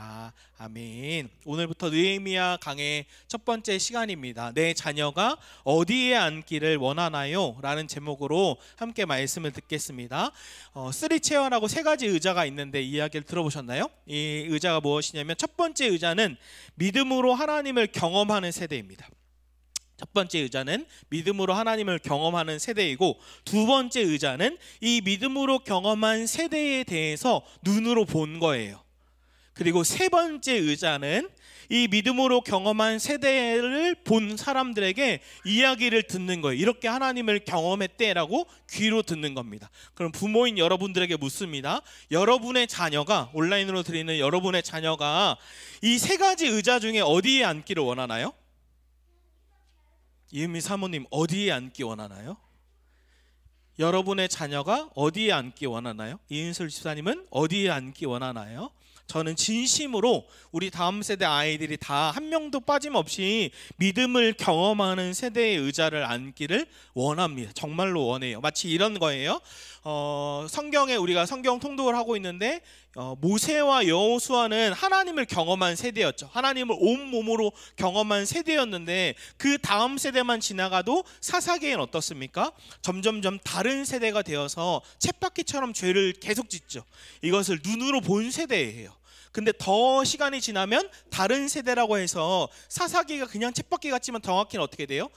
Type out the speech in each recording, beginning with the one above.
하시리라. 아멘. 오늘부터 느헤미야 강의 첫 번째 시간입니다. 내 자녀가 어디에 앉기를 원하나요? 라는 제목으로 함께 말씀을 듣겠습니다. 3체어라고 세 가지 의자가 있는데 이야기를 들어보셨나요? 이 의자가 무엇이냐면 첫 번째 의자는 믿음으로 하나님을 경험하는 세대입니다. 첫 번째 의자는 믿음으로 하나님을 경험하는 세대이고, 두 번째 의자는 이 믿음으로 경험한 세대에 대해서 눈으로 본 거예요. 그리고 세 번째 의자는 이 믿음으로 경험한 세대를 본 사람들에게 이야기를 듣는 거예요. 이렇게 하나님을 경험했대라고 귀로 듣는 겁니다. 그럼 부모인 여러분들에게 묻습니다. 여러분의 자녀가, 온라인으로 드리는 여러분의 자녀가 이 세 가지 의자 중에 어디에 앉기를 원하나요? 이은미 사모님, 어디에 앉기 원하나요? 여러분의 자녀가 어디에 앉기 원하나요? 이은솔 집사님은 어디에 앉기 원하나요? 저는 진심으로 우리 다음 세대 아이들이 다 한 명도 빠짐없이 믿음을 경험하는 세대의 의자를 앉기를 원합니다. 정말로 원해요. 마치 이런 거예요. 성경에 우리가 성경 통독을 하고 있는데 모세와 여호수아는 하나님을 경험한 세대였죠. 하나님을 온몸으로 경험한 세대였는데 그 다음 세대만 지나가도 사사기에는 어떻습니까? 점점점 다른 세대가 되어서 쳇바퀴처럼 죄를 계속 짓죠. 이것을 눈으로 본 세대예요. 근데 더 시간이 지나면 다른 세대라고 해서 사사기가 그냥 쳇바퀴 같지만 정확히는 어떻게 돼요?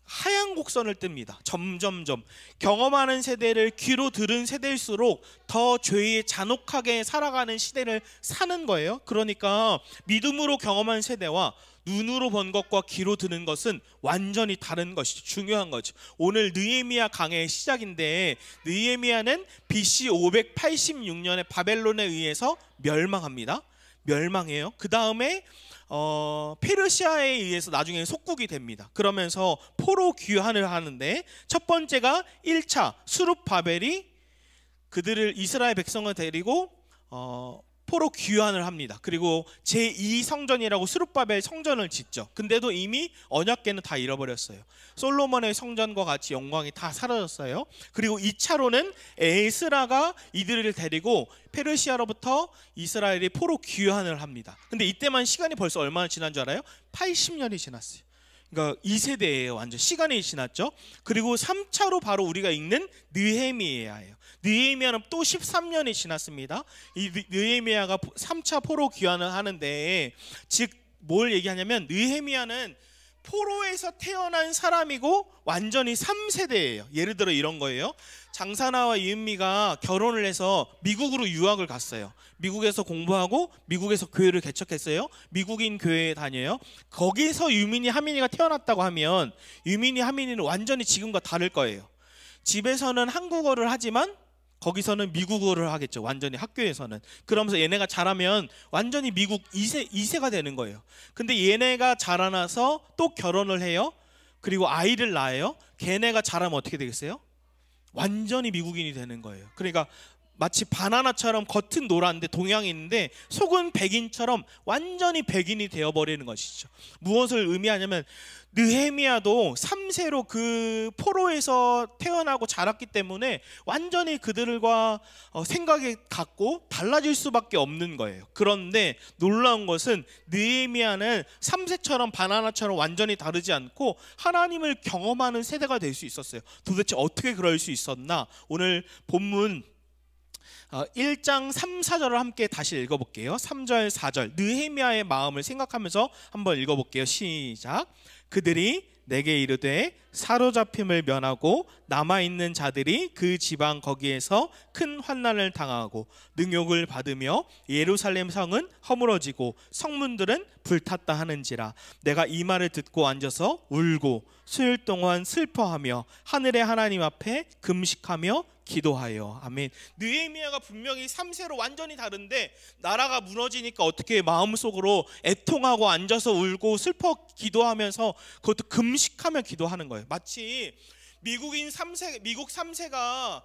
하얀 곡선을 뜹니다. 점점점 경험하는 세대를 귀로 들은 세대일수록 더 죄에 잔혹하게 살아가는 시대를 사는 거예요. 그러니까 믿음으로 경험한 세대와 눈으로 본 것과 귀로 듣는 것은 완전히 다른 것이죠. 중요한 거죠. 오늘 느헤미야 강의 시작인데, 느헤미야는 BC 586년에 바벨론에 의해서 멸망합니다. 멸망해요. 그 다음에 페르시아에 의해서 나중에 속국이 됩니다. 그러면서 포로 귀환을 하는데, 첫 번째가 1차 수룹바벨이 그들을, 이스라엘 백성을 데리고 포로 귀환을 합니다. 그리고 제2성전이라고 수룹바벨 성전을 짓죠. 근데도 이미 언약궤는 다 잃어버렸어요. 솔로몬의 성전과 같이 영광이 다 사라졌어요. 그리고 2차로는 에스라가 이들을 데리고 페르시아로부터 이스라엘이 포로 귀환을 합니다. 근데 이때만 시간이 벌써 얼마나 지난 줄 알아요? 80년이 지났어요. 그러니까 2세대예요. 완전 시간이 지났죠. 그리고 3차로 바로 우리가 읽는 느헤미야예요. 느헤미야는 또 13년이 지났습니다. 이 느헤미야가 3차 포로 귀환을 하는데, 즉 뭘 얘기하냐면 느헤미야는 포로에서 태어난 사람이고 완전히 3세대예요. 예를 들어 이런 거예요. 장사나와 이은미가 결혼을 해서 미국으로 유학을 갔어요. 미국에서 공부하고 미국에서 교회를 개척했어요. 미국인 교회에 다녀요. 거기서 유민이 하민이가 태어났다고 하면 유민이 하민이는 완전히 지금과 다를 거예요. 집에서는 한국어를 하지만 거기서는 미국어를 하겠죠. 완전히 학교에서는. 그러면서 얘네가 자라면 완전히 미국 2세가 되는 거예요. 근데 얘네가 자라나서 또 결혼을 해요. 그리고 아이를 낳아요. 걔네가 자라면 어떻게 되겠어요? 완전히 미국인이 되는 거예요. 그러니까 마치 바나나처럼 겉은 노란데 동양인인데 속은 백인처럼 완전히 백인이 되어버리는 것이죠. 무엇을 의미하냐면 느헤미야도 3세로 그 포로에서 태어나고 자랐기 때문에 완전히 그들과 생각이 같고 달라질 수밖에 없는 거예요. 그런데 놀라운 것은 느헤미야는 3세처럼 바나나처럼 완전히 다르지 않고 하나님을 경험하는 세대가 될 수 있었어요. 도대체 어떻게 그럴 수 있었나? 오늘 본문 1장 3, 4절을 함께 다시 읽어볼게요. 3절, 4절 느헤미야의 마음을 생각하면서 한번 읽어볼게요. 시작. 그들이 내게 이르되 사로잡힘을 면하고 남아있는 자들이 그 지방 거기에서 큰 환난을 당하고 능욕을 받으며 예루살렘 성은 허물어지고 성문들은 불탔다 하는지라. 내가 이 말을 듣고 앉아서 울고 수일 동안 슬퍼하며 하늘의 하나님 앞에 금식하며 기도하여. 아멘. 느헤미야가 분명히 3세로 완전히 다른데 나라가 무너지니까 어떻게 마음속으로 애통하고 앉아서 울고 슬퍼 기도하면서 그것도 금식하며 기도하는 거예요. 마치 미국 3세가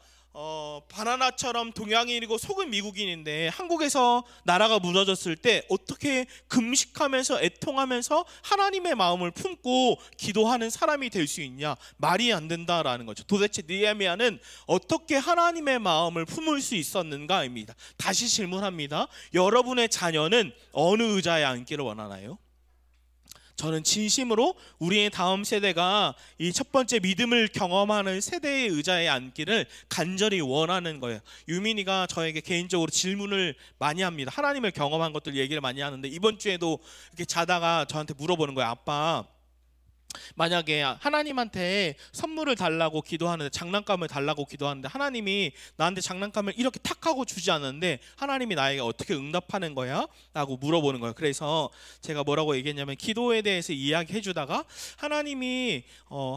바나나처럼 동양인이고 속은 미국인인데 한국에서 나라가 무너졌을 때 어떻게 금식하면서 애통하면서 하나님의 마음을 품고 기도하는 사람이 될 수 있냐? 말이 안 된다라는 거죠. 도대체 느헤미야는 어떻게 하나님의 마음을 품을 수 있었는가입니다. 다시 질문합니다. 여러분의 자녀는 어느 의자에 앉기를 원하나요? 저는 진심으로 우리의 다음 세대가 이 첫 번째 믿음을 경험하는 세대의 의자에 앉기를 간절히 원하는 거예요. 유민이가 저에게 개인적으로 질문을 많이 합니다. 하나님을 경험한 것들 얘기를 많이 하는데 이번 주에도 이렇게 자다가 저한테 물어보는 거예요. 아빠, 만약에 하나님한테 선물을 달라고 기도하는데, 장난감을 달라고 기도하는데 하나님이 나한테 장난감을 이렇게 탁 하고 주지 않는데 하나님이 나에게 어떻게 응답하는 거야? 라고 물어보는 거예요. 그래서 제가 뭐라고 얘기했냐면, 기도에 대해서 이야기해 주다가 하나님이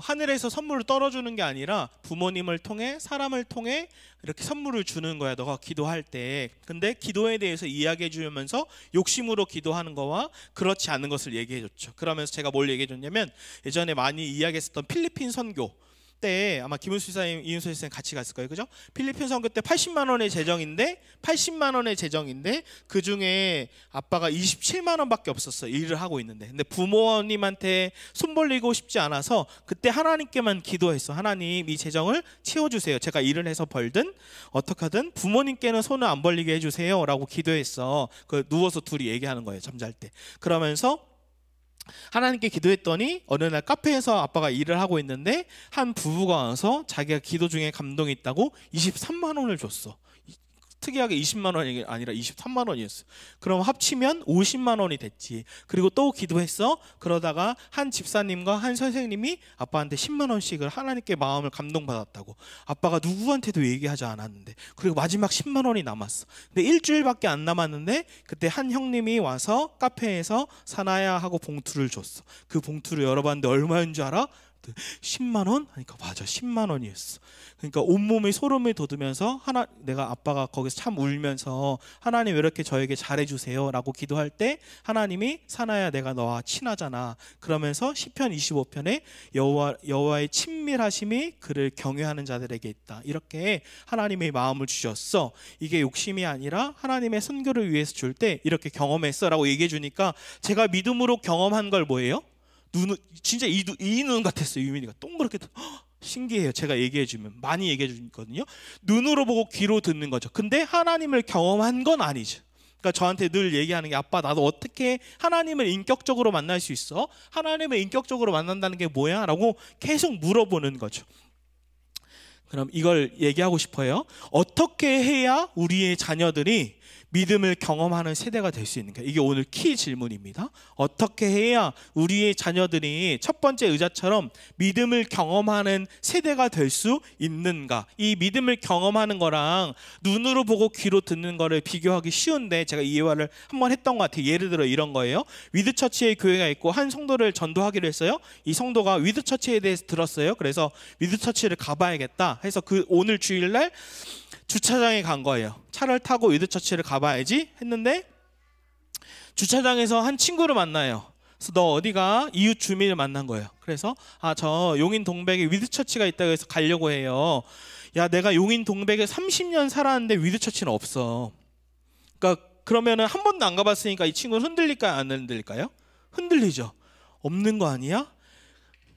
하늘에서 선물을 떨어주는 게 아니라 부모님을 통해, 사람을 통해 이렇게 선물을 주는 거야, 너가 기도할 때. 근데 기도에 대해서 이야기해 주면서 욕심으로 기도하는 거와 그렇지 않은 것을 얘기해 줬죠. 그러면서 제가 뭘 얘기해 줬냐면, 예전에 많이 이야기했었던 필리핀 선교 때, 아마 김은수 지사님, 이은수 지사님 같이 갔을 거예요, 그죠? 필리핀 선교 때 80만 원의 재정인데 그 중에 아빠가 27만 원밖에 없었어요. 일을 하고 있는데. 근데 부모님한테 손 벌리고 싶지 않아서 그때 하나님께만 기도했어. 하나님, 이 재정을 채워주세요. 제가 일을 해서 벌든 어떻게 하든 부모님께는 손을 안 벌리게 해주세요 라고 기도했어. 누워서 둘이 얘기하는 거예요, 잠잘 때. 그러면서 하나님께 기도했더니 어느 날 카페에서 아빠가 일을 하고 있는데 한 부부가 와서 자기가 기도 중에 감동이 있다고 23만 원을 줬어. 특이하게 20만 원이 아니라 23만 원이었어. 그럼 합치면 50만 원이 됐지. 그리고 또 기도했어. 그러다가 한 집사님과 한 선생님이 아빠한테 10만 원씩을 하나님께 마음을 감동받았다고. 아빠가 누구한테도 얘기하지 않았는데. 그리고 마지막 10만 원이 남았어. 근데 일주일밖에 안 남았는데 그때 한 형님이 와서 카페에서 사나야 하고 봉투를 줬어. 그 봉투를 열어봤는데 얼마인 줄 알아? 10만 원? 하니까 맞아, 10만 원이었어. 그러니까 온몸이 소름을 돋으면서 내가 아빠가 거기서 참 울면서 하나님 왜 이렇게 저에게 잘해주세요 라고 기도할 때 하나님이, 사나야 내가 너와 친하잖아, 그러면서 시편 25편에 여호와의 친밀하심이 그를 경외하는 자들에게 있다, 이렇게 하나님의 마음을 주셨어. 이게 욕심이 아니라 하나님의 선교를 위해서 줄 때 이렇게 경험했어 라고 얘기해 주니까 제가 믿음으로 경험한 걸 뭐예요? 진짜 이 눈 같았어요. 유민이가 동그랗게. 신기해요. 제가 얘기해주면 많이 얘기해주거든요. 눈으로 보고 귀로 듣는 거죠. 근데 하나님을 경험한 건 아니죠. 그러니까 저한테 늘 얘기하는 게, 아빠 나도 어떻게 하나님을 인격적으로 만날 수 있어? 하나님을 인격적으로 만난다는 게 뭐야? 라고 계속 물어보는 거죠. 그럼 이걸 얘기하고 싶어요. 어떻게 해야 우리의 자녀들이 믿음을 경험하는 세대가 될 수 있는가? 이게 오늘 키 질문입니다. 어떻게 해야 우리의 자녀들이 첫 번째 의자처럼 믿음을 경험하는 세대가 될 수 있는가? 이 믿음을 경험하는 거랑 눈으로 보고 귀로 듣는 거를 비교하기 쉬운데 제가 이 예화를 한번 했던 것 같아요. 예를 들어 이런 거예요. 위드처치의 교회가 있고 한 성도를 전도하기로 했어요. 이 성도가 위드처치에 대해서 들었어요. 그래서 위드처치를 가봐야겠다 해서 오늘 주일날 주차장에 간 거예요. 차를 타고 위드처치를 가봐야지 했는데 주차장에서 한 친구를 만나요. 그래서 너 어디가? 이웃 주민을 만난 거예요. 그래서 저 용인 동백에 위드처치가 있다고 해서 가려고 해요. 야, 내가 용인 동백에 30년 살았는데 위드처치는 없어. 그러니까 그러면은 한 번도 안 가봤으니까 이 친구는 흔들릴까요? 안 흔들릴까요? 흔들리죠. 없는 거 아니야?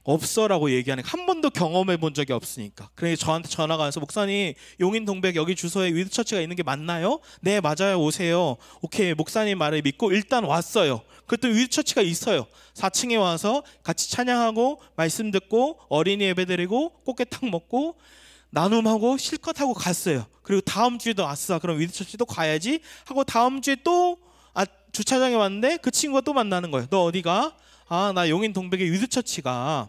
없어라고 얘기하니까, 한 번도 경험해 본 적이 없으니까. 그래서 저한테 전화가 와서, 목사님 용인 동백 여기 주소에 위드처치가 있는 게 맞나요? 네 맞아요, 오세요. 오케이, 목사님 말을 믿고 일단 왔어요. 그랬더니 위드처치가 있어요. 4층에 와서 같이 찬양하고 말씀 듣고 어린이 예배 드리고 꽃게탕 먹고 나눔하고 실컷 하고 갔어요. 그리고 다음 주에도 아싸 그럼 위드처치도 가야지 하고 다음 주에 또 주차장에 왔는데 그 친구가 또 만나는 거예요. 너 어디가? 나 용인 동백에 위드처치가.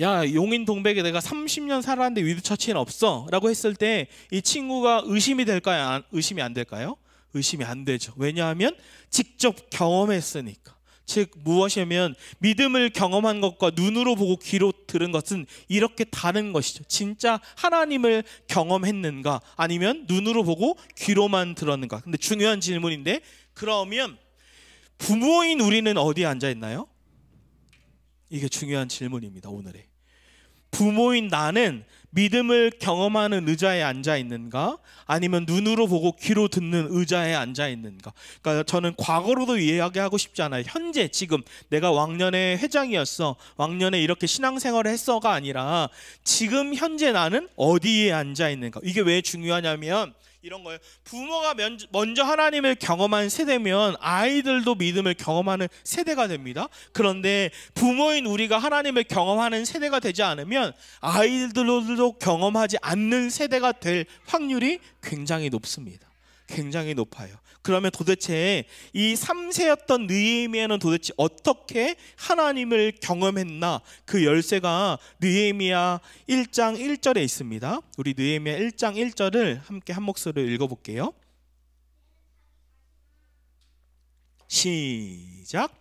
야, 용인 동백에 내가 30년 살았는데 위드처치는 없어 라고 했을 때 이 친구가 의심이 될까요? 의심이 안 될까요? 의심이 안 되죠. 왜냐하면 직접 경험했으니까. 즉 무엇이냐면 믿음을 경험한 것과 눈으로 보고 귀로 들은 것은 이렇게 다른 것이죠. 진짜 하나님을 경험했는가, 아니면 눈으로 보고 귀로만 들었는가. 근데 중요한 질문인데, 그러면 부모인 우리는 어디에 앉아 있나요? 이게 중요한 질문입니다. 오늘의 부모인 나는 믿음을 경험하는 의자에 앉아 있는가? 아니면 눈으로 보고 귀로 듣는 의자에 앉아 있는가? 그러니까 저는 과거로도 이야기하고 싶지 않아요. 현재 지금 내가 왕년에 회장이었어, 왕년에 이렇게 신앙생활을 했어가 아니라 지금 현재 나는 어디에 앉아 있는가? 이게 왜 중요하냐면 이런 거예요. 부모가 먼저 하나님을 경험한 세대면 아이들도 믿음을 경험하는 세대가 됩니다. 그런데 부모인 우리가 하나님을 경험하는 세대가 되지 않으면 아이들도 경험하지 않는 세대가 될 확률이 굉장히 높습니다. 굉장히 높아요. 그러면 도대체 이 3세였던 느헤미야는 도대체 어떻게 하나님을 경험했나? 그 열쇠가 느헤미야 1장 1절에 있습니다. 우리 느헤미야 1장 1절을 함께 한 목소리로 읽어볼게요. 시작.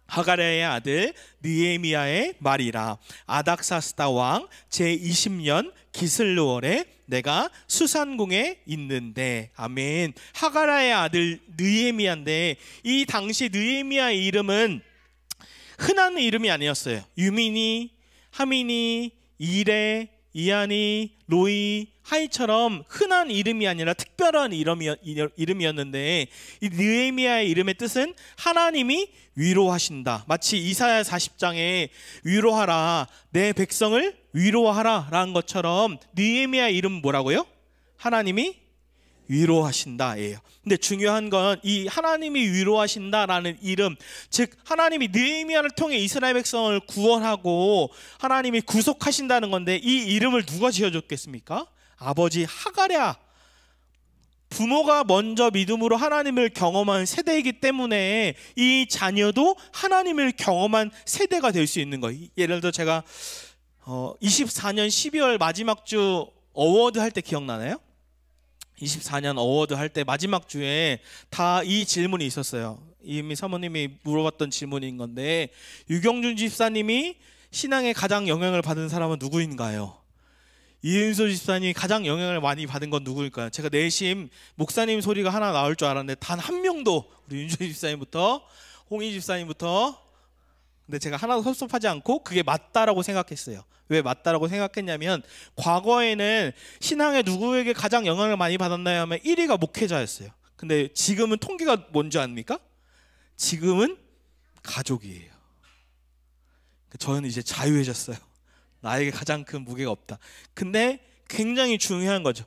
하가랴의 아들 느헤미야의 말이라. 아닥사스다 왕 제20년 기슬르월에 내가 수산궁에 있는데. 아멘. 하가랴의 아들 느헤미야인데 이 당시 느헤미야의 이름은 흔한 이름이 아니었어요. 유민이, 하민이, 이레, 이안이, 로이, 하이처럼 흔한 이름이 아니라 특별한 이름이었는데 이 느헤미야의 이름의 뜻은 하나님이 위로하신다. 마치 이사야 40장에 위로하라, 내 백성을 위로하라 라는 것처럼 느헤미야의 이름은 뭐라고요? 하나님이 위로하신다예요. 근데 중요한 건 이 하나님이 위로하신다라는 이름, 즉 하나님이 느헤미야를 통해 이스라엘 백성을 구원하고 하나님이 구속하신다는 건데 이 이름을 누가 지어줬겠습니까? 아버지 하가랴. 부모가 먼저 믿음으로 하나님을 경험한 세대이기 때문에 이 자녀도 하나님을 경험한 세대가 될 수 있는 거예요. 예를 들어 제가 24년 12월 마지막 주 어워드 할 때 기억나나요? 24년 어워드 할 때 마지막 주에 다 이 질문이 있었어요. 이미 사모님이 물어봤던 질문인 건데, 유경준 집사님이 신앙에 가장 영향을 받은 사람은 누구인가요? 이은소 집사님이 가장 영향을 많이 받은 건 누구일까요? 제가 내심 목사님 소리가 하나 나올 줄 알았는데 단 한 명도, 우리 윤조 집사님부터 홍희 집사님부터, 근데 제가 하나도 섭섭하지 않고 그게 맞다라고 생각했어요. 왜 맞다라고 생각했냐면 과거에는 신앙에 누구에게 가장 영향을 많이 받았나요 하면 1위가 목회자였어요. 근데 지금은 통계가 뭔지 압니까? 지금은 가족이에요. 저는 이제 자유해졌어요. 나에게 가장 큰 무게가 없다. 근데 굉장히 중요한 거죠.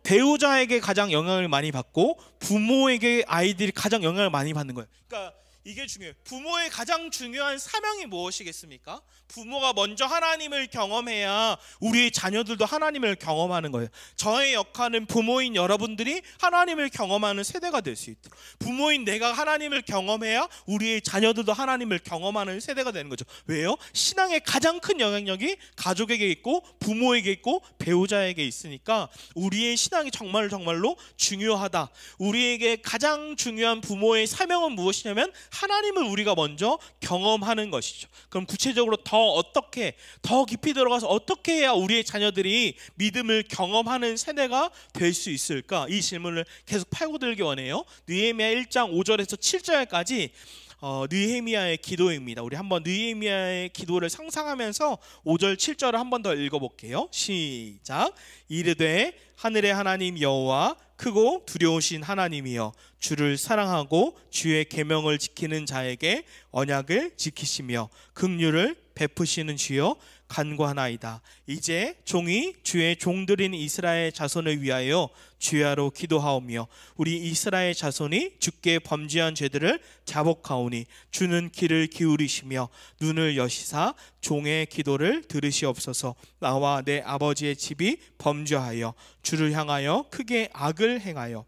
배우자에게 가장 영향을 많이 받고 부모에게 아이들이 가장 영향을 많이 받는 거예요. 그러니까 이게 중요해요. 부모의 가장 중요한 사명이 무엇이겠습니까? 부모가 먼저 하나님을 경험해야 우리의 자녀들도 하나님을 경험하는 거예요. 저의 역할은 부모인 여러분들이 하나님을 경험하는 세대가 될 수 있도록, 부모인 내가 하나님을 경험해야 우리의 자녀들도 하나님을 경험하는 세대가 되는 거죠. 왜요? 신앙의 가장 큰 영향력이 가족에게 있고 부모에게 있고 배우자에게 있으니까 우리의 신앙이 정말로 중요하다. 우리에게 가장 중요한 부모의 사명은 무엇이냐면 하나님을 우리가 먼저 경험하는 것이죠. 그럼 구체적으로 더 깊이 들어가서 어떻게 해야 우리의 자녀들이 믿음을 경험하는 세대가 될 수 있을까? 이 질문을 계속 파고들기 원해요. 느헤미야 1장 5절에서 7절까지 느헤미야의 기도입니다. 우리 한번 느헤미야의 기도를 상상하면서 5절 7절을 한번 더 읽어볼게요. 시작. 이르되 하늘의 하나님 여호와 크고 두려우신 하나님이여, 주를 사랑하고 주의 계명을 지키는 자에게 언약을 지키시며 긍휼을 베푸시는 주여 간구하나이다. 이제 종이 주의 종들인 이스라엘 자손을 위하여 주야로 기도하오며 우리 이스라엘 자손이 주께 범죄한 죄들을 자복하오니 주는 귀를 기울이시며 눈을 여시사 종의 기도를 들으시옵소서. 나와 내 아버지의 집이 범죄하여 주를 향하여 크게 악을 행하여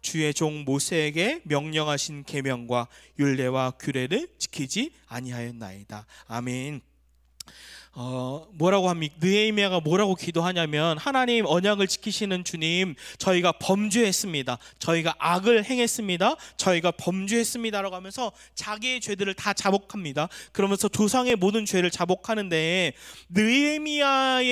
주의 종 모세에게 명령하신 계명과 율례와 규례를 지키지 아니하였나이다. 아멘. 뭐라고 합니까? 느헤미야가 뭐라고 기도하냐면, 하나님 언약을 지키시는 주님, 저희가 범죄했습니다. 저희가 악을 행했습니다. 저희가 범죄했습니다라고 하면서 자기의 죄들을 다 자복합니다. 그러면서 조상의 모든 죄를 자복하는데, 느헤미야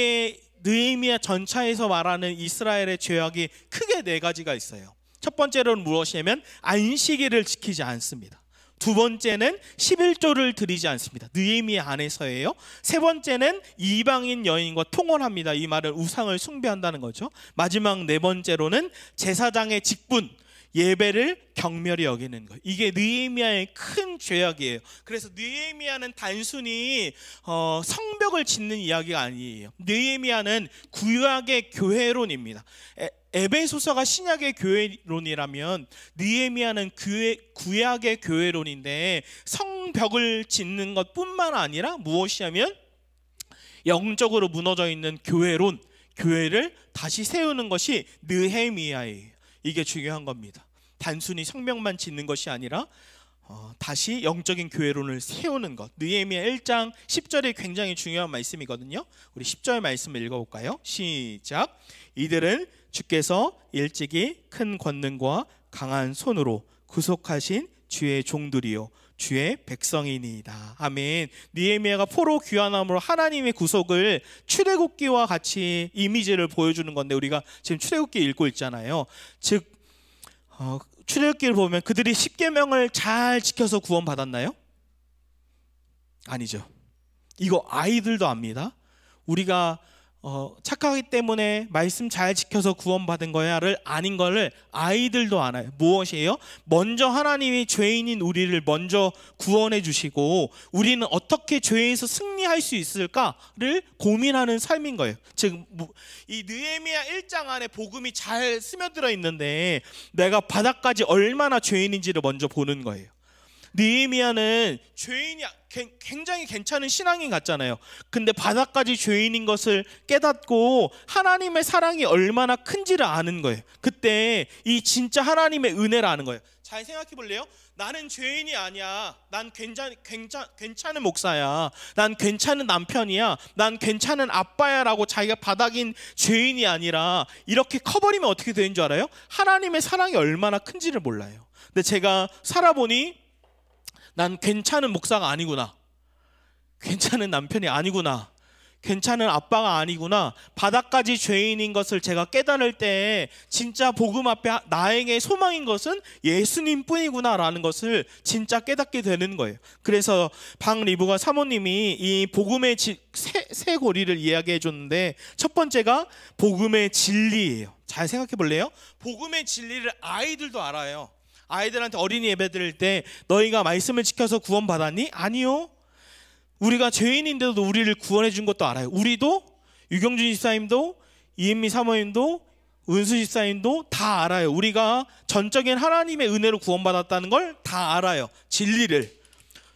전차에서 말하는 이스라엘의 죄악이 크게 네 가지가 있어요. 첫 번째로는 무엇이냐면 안식일을 지키지 않습니다. 두 번째는 11조를 드리지 않습니다. 느헤미야 안에서예요. 세 번째는 이방인 여인과 통혼합니다. 이 말은 우상을 숭배한다는 거죠. 마지막 네 번째로는 제사장의 직분, 예배를 경멸히 여기는 것. 이게 느헤미야의 큰 죄악이에요. 그래서 느헤미야는 단순히 성벽을 짓는 이야기가 아니에요. 느헤미야는 구약의 교회론입니다. 에베소서가 신약의 교회론이라면 느헤미야는 구약의 교회론인데, 성벽을 짓는 것뿐만 아니라 무엇이냐면 영적으로 무너져 있는 교회론, 교회를 다시 세우는 것이 느헤미야예요. 이게 중요한 겁니다. 단순히 성벽만 짓는 것이 아니라 다시 영적인 교회론을 세우는 것. 느헤미야 1장 10절이 굉장히 중요한 말씀이거든요. 우리 10절 말씀을 읽어볼까요? 시작. 이들은 주께서 일찍이 큰 권능과 강한 손으로 구속하신 주의 종들이요 주의 백성이니이다. 아멘. 느헤미야가 포로 귀환함으로 하나님의 구속을 출애굽기와 같이 이미지를 보여주는 건데, 우리가 지금 출애굽기 읽고 있잖아요. 즉 출애굽기를 보면 그들이 10계명을 잘 지켜서 구원받았나요? 아니죠. 이거 아이들도 압니다. 우리가 착하기 때문에 말씀 잘 지켜서 구원받은 거야를 아닌 거를 아이들도 알아요. 무엇이에요? 먼저 하나님이 죄인인 우리를 먼저 구원해 주시고 우리는 어떻게 죄에서 승리할 수 있을까를 고민하는 삶인 거예요. 즉 이 느헤미야 1장 안에 복음이 잘 스며들어 있는데 내가 바닥까지 얼마나 죄인인지를 먼저 보는 거예요. 느헤미야는 죄인이 굉장히 괜찮은 신앙인 같잖아요. 근데 바닥까지 죄인인 것을 깨닫고 하나님의 사랑이 얼마나 큰지를 아는 거예요. 그때 이 진짜 하나님의 은혜를 아는 거예요. 잘 생각해 볼래요? 나는 죄인이 아니야. 난 괜찮은 목사야. 난 괜찮은 남편이야. 난 괜찮은 아빠야 라고 자기가 바닥인 죄인이 아니라 이렇게 커버리면 어떻게 되는 줄 알아요? 하나님의 사랑이 얼마나 큰지를 몰라요. 근데 제가 살아보니 난 괜찮은 목사가 아니구나, 괜찮은 남편이 아니구나, 괜찮은 아빠가 아니구나, 바닥까지 죄인인 것을 제가 깨달을 때 진짜 복음 앞에 나에게 소망인 것은 예수님 뿐이구나 라는 것을 진짜 깨닫게 되는 거예요. 그래서 박리부가 사모님이 이 복음의 세 고리를 이야기해 줬는데, 첫 번째가 복음의 진리예요. 잘 생각해 볼래요? 복음의 진리를 아이들도 알아요. 아이들한테 어린이 예배 드릴 때 너희가 말씀을 지켜서 구원받았니? 아니요. 우리가 죄인인데도 우리를 구원해 준 것도 알아요. 우리도, 유경준 집사님도, 이은미 사모님도, 은수 집사님도 다 알아요. 우리가 전적인 하나님의 은혜로 구원받았다는 걸 다 알아요. 진리를.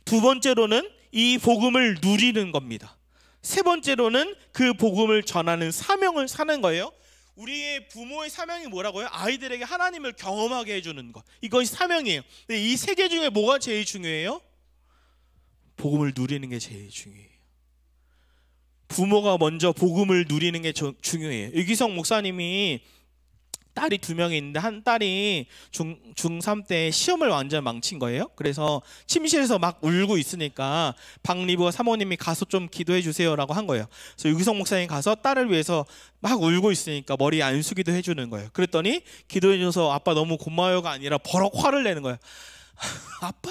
두 번째로는 이 복음을 누리는 겁니다. 세 번째로는 그 복음을 전하는 사명을 사는 거예요. 우리의 부모의 사명이 뭐라고요? 아이들에게 하나님을 경험하게 해주는 것. 이것이 사명이에요. 근데 이 세 개 중에 뭐가 제일 중요해요? 복음을 누리는 게 제일 중요해요. 부모가 먼저 복음을 누리는 게 중요해요. 유기성 목사님이 딸이 2명이 있는데 한 딸이 중3 때 시험을 완전 망친 거예요. 그래서 침실에서 막 울고 있으니까 박리부와 사모님이 가서 좀 기도해 주세요라고 한 거예요. 그래서 유기성 목사님이 가서 딸을 위해서 막 울고 있으니까 머리 안수기도 해주는 거예요. 그랬더니 기도해 줘서 아빠 너무 고마워요가 아니라 버럭 화를 내는 거예요. 아빠,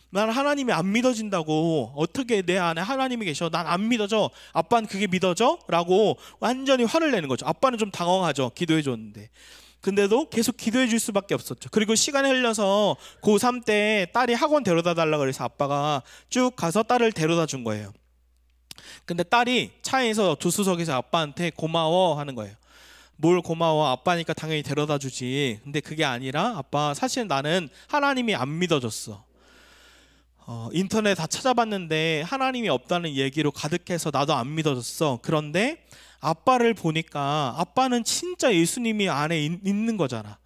난 하나님이 안 믿어진다고. 어떻게 내 안에 하나님이 계셔? 난 안 믿어져. 아빠는 그게 믿어져? 라고 완전히 화를 내는 거죠. 아빠는 좀 당황하죠. 기도해 줬는데. 근데도 계속 기도해 줄 수밖에 없었죠. 그리고 시간이 흘려서 고3 때 딸이 학원 데려다 달라고 그래서 아빠가 쭉 가서 딸을 데려다 준 거예요. 근데 딸이 차에서 조수석에서 아빠한테 고마워 하는 거예요. 뭘 고마워, 아빠니까 당연히 데려다 주지. 근데 그게 아니라 아빠, 사실 나는 하나님이 안 믿어졌어. 인터넷 다 찾아봤는데 하나님이 없다는 얘기로 가득해서 나도 안 믿어졌어. 그런데 아빠를 보니까 아빠는 진짜 예수님이 안에 있는 거잖아.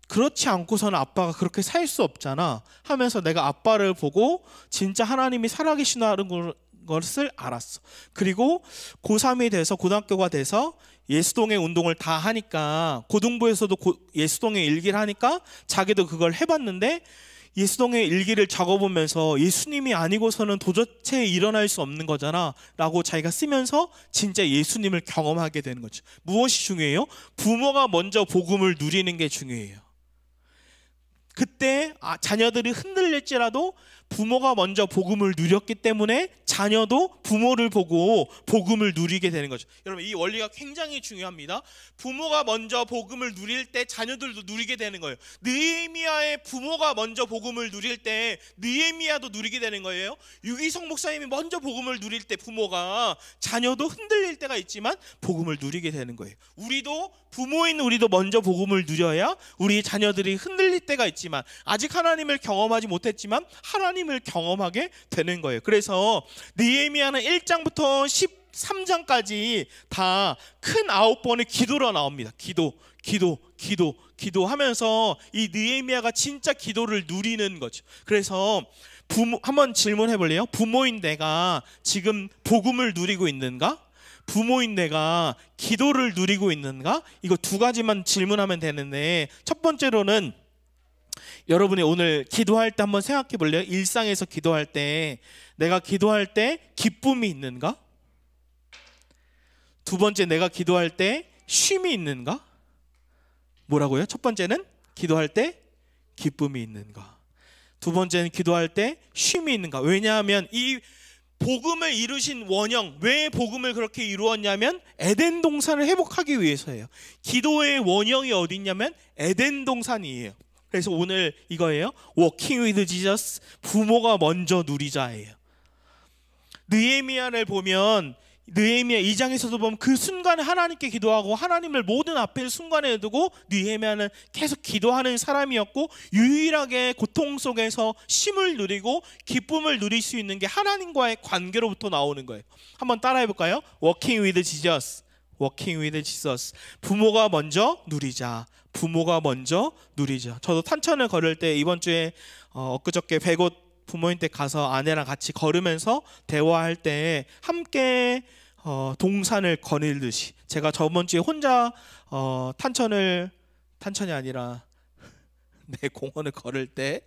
그렇지 않고서는 아빠가 그렇게 살 수 없잖아 하면서 내가 아빠를 보고 진짜 하나님이 살아계시다는 것을 알았어. 그리고 고3이 돼서 고등학교가 돼서 예수동의 운동을 다 하니까, 고등부에서도 예수동의 일기를 하니까 자기도 그걸 해봤는데 예수동의 일기를 적어보면서 예수님이 아니고서는 도저히 일어날 수 없는 거잖아 라고 자기가 쓰면서 진짜 예수님을 경험하게 되는 거죠. 무엇이 중요해요? 부모가 먼저 복음을 누리는 게 중요해요. 그때 자녀들이 흔들릴지라도 부모가 먼저 복음을 누렸기 때문에 자녀도 부모를 보고 복음을 누리게 되는 거죠. 여러분, 이 원리가 굉장히 중요합니다. 부모가 먼저 복음을 누릴 때 자녀들도 누리게 되는 거예요. 느헤미야의 부모가 먼저 복음을 누릴 때 느헤미야도 누리게 되는 거예요. 유기성 목사님이 먼저 복음을 누릴 때 부모가, 자녀도 흔들릴 때가 있지만 복음을 누리게 되는 거예요. 부모인 우리도 먼저 복음을 누려야 우리 자녀들이 흔들릴 때가 있지만, 아직 하나님을 경험하지 못했지만 하나님을 경험하게 되는 거예요. 그래서 느헤미야는 1장부터 13장까지 다 큰 9번의 기도로 나옵니다. 기도하면서 이 느헤미야가 진짜 기도를 누리는 거죠. 그래서 한번 질문해 볼래요? 부모인 내가 지금 복음을 누리고 있는가? 부모인 내가 기도를 누리고 있는가? 이거 두 가지만 질문하면 되는데, 첫 번째로는 여러분이 오늘 기도할 때 한번 생각해 볼래요? 일상에서 기도할 때 내가 기도할 때 기쁨이 있는가? 두 번째, 내가 기도할 때 쉼이 있는가? 뭐라고요? 첫 번째는 기도할 때 기쁨이 있는가? 두 번째는 기도할 때 쉼이 있는가? 왜냐하면 이 복음을 이루신 원형, 왜 복음을 그렇게 이루었냐면 에덴 동산을 회복하기 위해서예요. 기도의 원형이 어디 있냐면 에덴 동산이에요. 그래서 오늘 이거예요. Walking with Jesus, 부모가 먼저 누리자예요. 느헤미야를 보면, 느헤미야 2장에서도 보면 그 순간에 하나님께 기도하고 하나님을 모든 앞에 순간에 두고 느헤미야는 계속 기도하는 사람이었고, 유일하게 고통 속에서 쉼을 누리고 기쁨을 누릴 수 있는 게 하나님과의 관계로부터 나오는 거예요. 한번 따라해 볼까요? Walking with Jesus, Walking with Jesus. 부모가 먼저 누리자. 부모가 먼저 누리자. 저도 탄천을 걸을 때 이번 주에 엊그저께 100옷 부모님 댁 가서 아내랑 같이 걸으면서 대화할 때 함께 동산을 거닐듯이, 제가 저번 주에 혼자 탄천이 아니라 내 공원을 걸을 때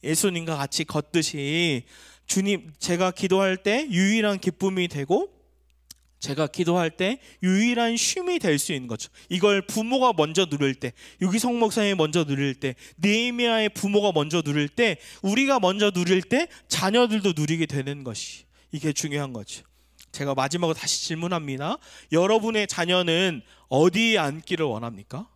예수님과 같이 걷듯이, 주님, 제가 기도할 때 유일한 기쁨이 되고 제가 기도할 때 유일한 쉼이 될 수 있는 거죠. 이걸 부모가 먼저 누릴 때, 유기성 목사님이 먼저 누릴 때, 느헤미야의 부모가 먼저 누릴 때, 우리가 먼저 누릴 때 자녀들도 누리게 되는 것이, 이게 중요한 거죠. 제가 마지막으로 다시 질문합니다. 여러분의 자녀는 어디에 앉기를 원합니까?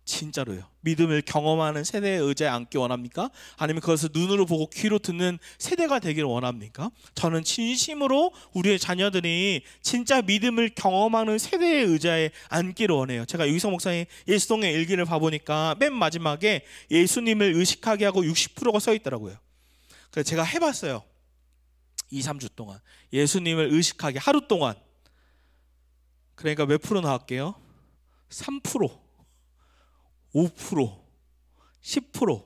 진짜로요. 믿음을 경험하는 세대의 의자에 앉기 원합니까? 아니면 그것을 눈으로 보고 귀로 듣는 세대가 되기를 원합니까? 저는 진심으로 우리의 자녀들이 진짜 믿음을 경험하는 세대의 의자에 앉기를 원해요. 제가 유기성 목사님 예수동의 일기를 봐보니까 맨 마지막에 예수님을 의식하게 하고 60%가 써 있더라고요. 그래서 제가 해봤어요. 2, 3주 동안 예수님을 의식하게 하루 동안. 그러니까 몇 프로 나왔게요? 3%, 5%, 10%.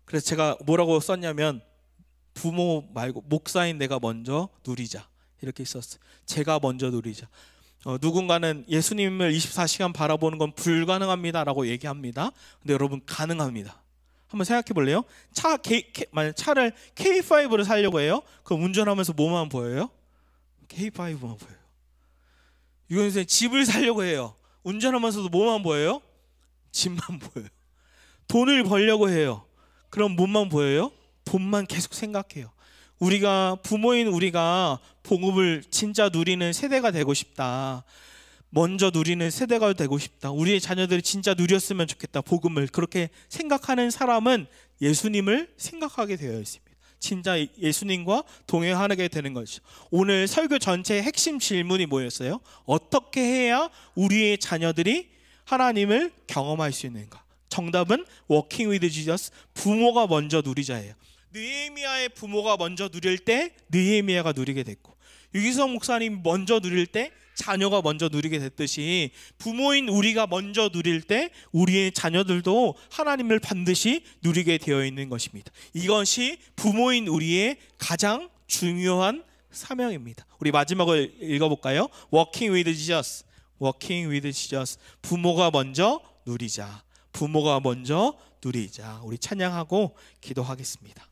그래서 제가 뭐라고 썼냐면, 부모 말고 목사인 내가 먼저 누리자, 이렇게 썼어요. 제가 먼저 누리자. 누군가는 예수님을 24시간 바라보는 건 불가능합니다 라고 얘기합니다. 근데 여러분, 가능합니다. 한번 생각해 볼래요? 만약 차를 K5를 사려고 해요. 그럼 운전하면서 뭐만 보여요? K5만 보여요. 유건 선생님 집을 사려고 해요. 운전하면서도 뭐만 보여요? 집만 보여요. 돈을 벌려고 해요. 그럼 뭐만 보여요? 돈만 계속 생각해요. 부모인 우리가 복음을 진짜 누리는 세대가 되고 싶다. 먼저 누리는 세대가 되고 싶다. 우리의 자녀들이 진짜 누렸으면 좋겠다. 복음을 그렇게 생각하는 사람은 예수님을 생각하게 되어 있습니다. 진짜 예수님과 동행하게 되는 것이죠. 오늘 설교 전체의 핵심 질문이 뭐였어요? 어떻게 해야 우리의 자녀들이 하나님을 경험할 수 있는가? 정답은 Walking with Jesus, 부모가 먼저 누리자예요. 느헤미야의 부모가 먼저 누릴 때 느헤미야가 누리게 됐고, 유기성 목사님이 먼저 누릴 때 자녀가 먼저 누리게 됐듯이, 부모인 우리가 먼저 누릴 때 우리의 자녀들도 하나님을 반드시 누리게 되어 있는 것입니다. 이것이 부모인 우리의 가장 중요한 사명입니다. 우리 마지막으로 읽어볼까요? Walking with Jesus, Walking with Jesus. 부모가 먼저 누리자. 부모가 먼저 누리자. 우리 찬양하고 기도하겠습니다.